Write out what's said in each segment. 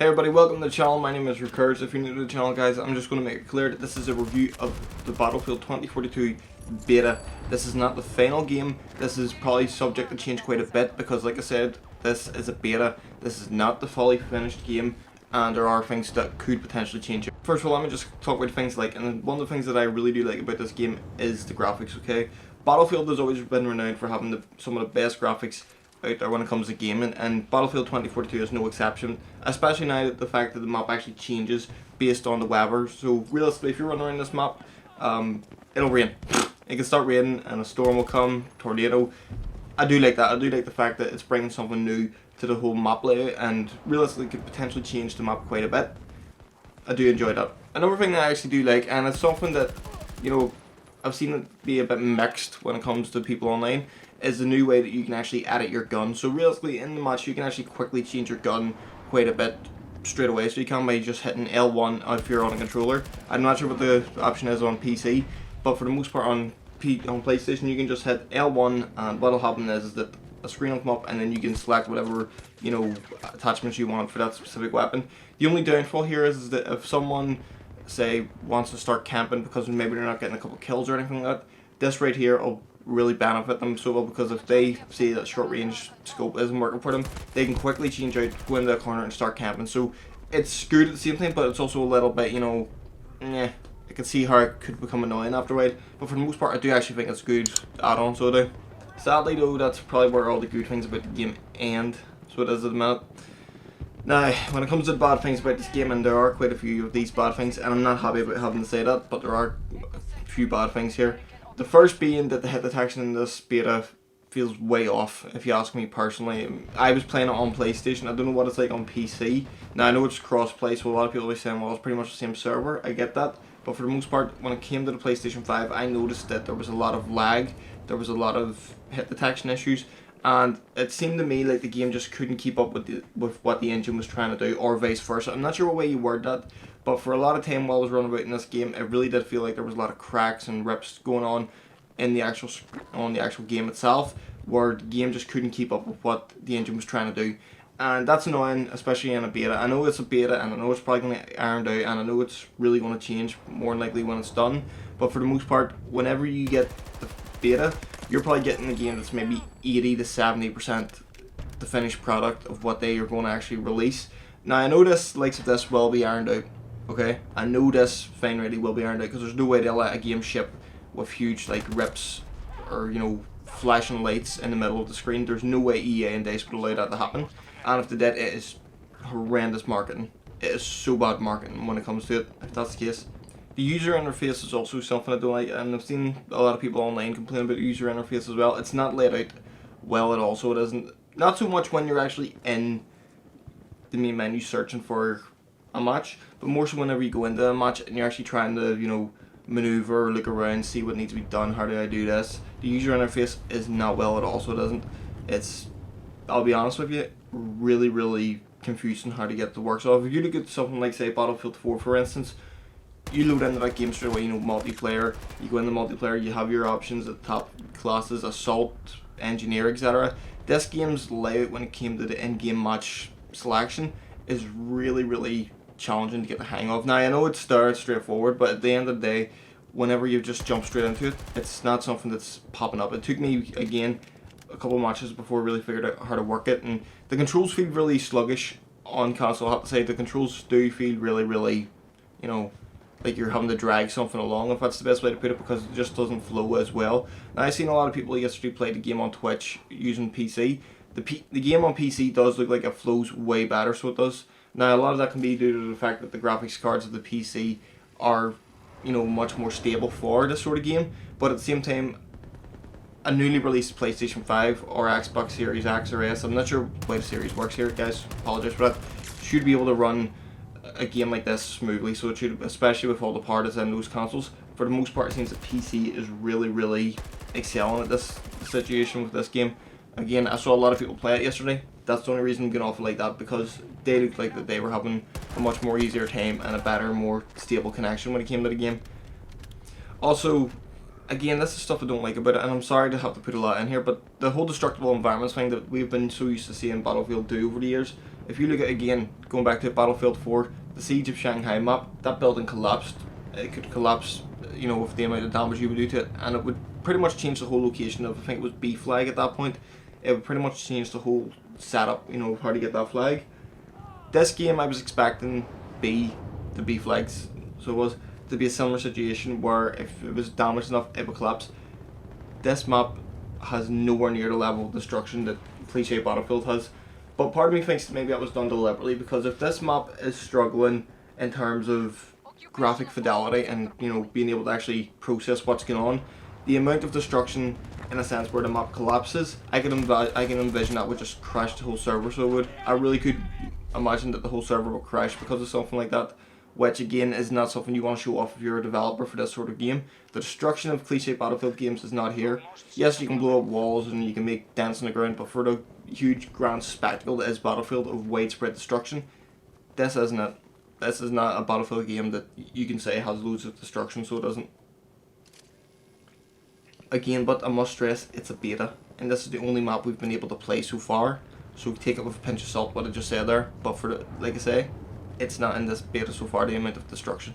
everybody, welcome to the channel. My name is Recurs. If you're new to the channel, guys, I'm just going to make it clear that this is a review of the Battlefield 2042 beta. This is not the final game. This is probably subject to change quite a bit because, like I said, this is a beta. This is not the fully finished game, and there are things that could potentially change it. First of all, let me just talk about things like, and one of the things that I really do like about this game is the graphics, okay? Battlefield has always been renowned for having some of the best graphics out there when it comes to gaming, and Battlefield 2042 is no exception, especially now that the fact that the map actually changes based on the weather. So realistically, if you're running around this map, it'll rain. It can start raining and a storm will come, tornado. I do like that. I do like the fact that it's bringing something new to the whole map layout, and realistically could potentially change the map quite a bit. I do enjoy that. Another thing that I actually do like, and it's something that, you know, I've seen it be a bit mixed when it comes to people online, is the new way that you can actually edit your gun. So realistically in the match you can actually quickly change your gun quite a bit straight away, so you can by just hitting L1 if you're on a controller. I'm not sure what the option is on PC, but for the most part on PlayStation you can just hit L1, and what'll happen is that a screen will come up and then you can select whatever, you know, attachments you want for that specific weapon. The only downfall here is that if someone, say, wants to start camping because maybe they're not getting a couple kills or anything like that, this right here will really benefit them so well, because if they see that short range scope isn't working for them, they can quickly change out, go into the corner and start camping. So it's good at the same time, but it's also a little bit, you know, I can see how it could become annoying after a while, but for the most part I do actually think it's a good add-on, so I do. Sadly though, that's probably where all the good things about the game end, so it is at the minute. Now, when it comes to the bad things about this game, and there are quite a few of these bad things, and I'm not happy about having to say that, but there are a few bad things here. The first being that the hit detection in this beta feels way off, if you ask me personally. I was playing it on PlayStation. I don't know what it's like on PC. Now I know it's cross-play, so a lot of people will be saying, well, it's pretty much the same server. I get that. But for the most part, when it came to the PlayStation 5, I noticed that there was a lot of lag. There was a lot of hit detection issues. And it seemed to me like the game just couldn't keep up with what the engine was trying to do, or vice versa. I'm not sure what way you word that, but for a lot of time while I was running about in this game, it really did feel like there was a lot of cracks and rips going on in the actual game itself, where the game just couldn't keep up with what the engine was trying to do. And that's annoying, especially in a beta. I know it's a beta, and I know it's probably going to iron out, and I know it's really going to change more than likely when it's done. But for the most part, whenever you get the beta, you're probably getting a game that's maybe 80 to 70% the finished product of what they are going to actually release. Now I know this, likes of this, will be ironed out, okay? I know this fine ready will be ironed out, because there's no way they'll let a game ship with huge like rips or, you know, flashing lights in the middle of the screen. There's no way EA and DICE would allow that to happen. And if they did, it is horrendous marketing. It is so bad marketing when it comes to it, if that's the case. The user interface is also something I don't like, and I've seen a lot of people online complain about the user interface as well. It's not laid out well at all, so it isn't. Not so much when you're actually in the main menu searching for a match, but more so whenever you go into a match and you're actually trying to, you know, maneuver, look around, see what needs to be done, how do I do this. The user interface is not well at all, so it isn't. It's, I'll be honest with you, really confusing how to get it to work. So if you look at something like, say, Battlefield 4 for instance, you load into that game straight away, you know, multiplayer, you go into multiplayer, you have your options at the top, classes, assault, engineer, etc. This game's layout when it came to the in-game match selection is really challenging to get the hang of. Now I know it's straightforward, but at the end of the day, whenever you just jump straight into it, it's not something that's popping up. It took me, again, a couple of matches before I really figured out how to work it, and the controls feel really sluggish on console. I have to say, the controls do feel really, you know, like you're having to drag something along, if that's the best way to put it, because it just doesn't flow as well. Now I've seen a lot of people yesterday play the game on Twitch using PC. The game on PC does look like it flows way better, so it does. Now a lot of that can be due to the fact that the graphics cards of the PC are, you know, much more stable for this sort of game, but at the same time, a newly released PlayStation 5 or Xbox Series X or S, I'm not sure why the series works here, guys, apologize for that, should be able to run a game like this smoothly. So it should, especially with all the parts in those consoles. For the most part, it seems that PC is really excelling at this situation with this game. Again, I saw a lot of people play it yesterday. That's the only reason I'm getting off it like that, because they looked like that they were having a much more easier time and a better, more stable connection when it came to the game. Also, again, this is stuff I don't like about it, and I'm sorry to have to put a lot in here, but the whole destructible environments thing that we've been so used to seeing Battlefield do over the years If you look at, again, going back to Battlefield 4, the Siege of Shanghai map, that building collapsed. It could collapse, you know, with the amount of damage you would do to it, and it would pretty much change the whole location of, I think it was B flag at that point. It would pretty much change the whole setup, you know, of how to get that flag. This game I was expecting the B flags, so it was to be a similar situation where if it was damaged enough, it would collapse. This map has nowhere near the level of destruction that cliche Battlefield has. But part of me thinks maybe that was done deliberately, because if this map is struggling in terms of graphic fidelity and, you know, being able to actually process what's going on, the amount of destruction in a sense where the map collapses, I can envision that would just crash the whole server. So it would, I really could imagine that the whole server would crash because of something like that, which again is not something you want to show off if you're a developer for this sort of game. The destruction of cliche Battlefield games is not here. Yes, you can blow up walls and you can make dents in the ground, but for the huge grand spectacle that is Battlefield of widespread destruction, this isn't it. This is not a Battlefield game that you can say has loads of destruction, so it doesn't. Again, but I must stress, it's a beta, and this is the only map we've been able to play so far, so take it with a pinch of salt what I just said there. But for the, like I say, it's not in this beta so far, the amount of destruction.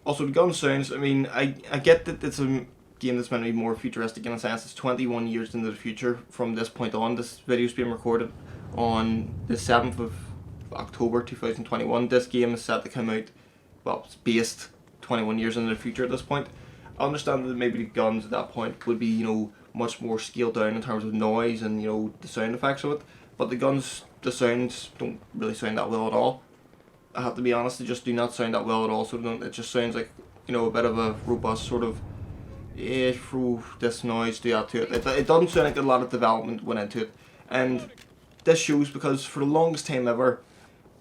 Also, the gun sounds, I mean, I get that it's a game that's meant to be more futuristic in a sense. It's 21 years into the future from this point on. This video is being recorded on the 7th of October 2021. This game is set to come out, well, it's based 21 years into the future at this point. I understand that maybe the guns at that point would be, you know, much more scaled down in terms of noise and, you know, the sound effects of it. But the guns, the sounds don't really sound that well at all. I have to be honest, they just do not sound that well at all. So it just sounds like, you know, a bit of a robust sort of, throw this noise, do that to it. It doesn't sound like a lot of development went into it. And this shows, because for the longest time ever,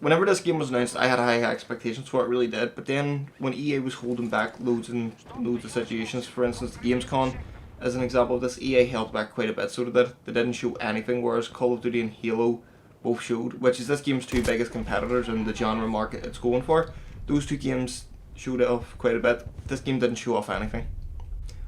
whenever this game was announced, I had high expectations for it, really did. But then when EA was holding back loads and loads of situations, for instance, the Gamescom, as an example of this, EA held back quite a bit. So they didn't show anything, whereas Call of Duty and Halo both showed, which is this game's two biggest competitors in the genre market it's going for. Those two games showed it off quite a bit. This game didn't show off anything,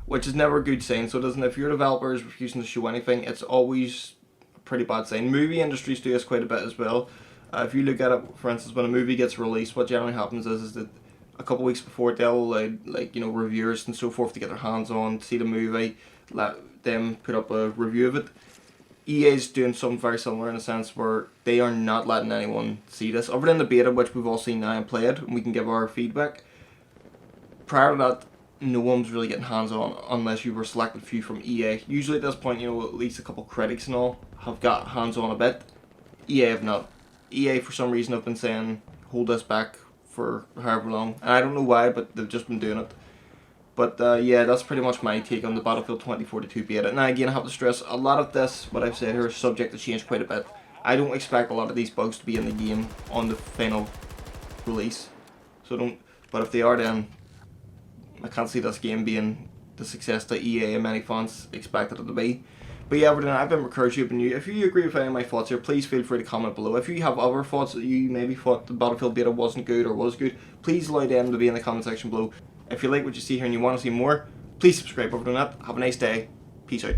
which is never a good sign. So it doesn't, if your developer is refusing to show anything, it's always a pretty bad sign. Movie industries do this quite a bit as well. If you look at it, for instance, when a movie gets released, what generally happens is that a couple of weeks before, they'll allow, like, you know, reviewers and so forth to get their hands on, see the movie, let them put up a review of it. EA is doing something very similar in a sense where they are not letting anyone see this, other than the beta, which we've all seen now and played, and we can give our feedback. Prior to that, no one's really getting hands on unless you were selected few from EA. Usually at this point, you know, at least a couple critics and all have got hands on a bit. EA have not. EA for some reason have been saying hold this back for however long, and I don't know why, but they've just been doing it. But yeah, that's pretty much my take on the Battlefield 2042 beta. Now again, I have to stress, a lot of this, what I've said here, is subject to change quite a bit. I don't expect a lot of these bugs to be in the game on the final release, so don't. But if they are, then I can't see this game being the success that EA and many fans expected it to be. But yeah, other than that, I've been Recursive, if you agree with any of my thoughts here, please feel free to comment below. If you have other thoughts that you maybe thought the Battlefield beta wasn't good or was good, please allow them to be in the comment section below. If you like what you see here and you want to see more, please subscribe. Other than that, have a nice day. Peace out.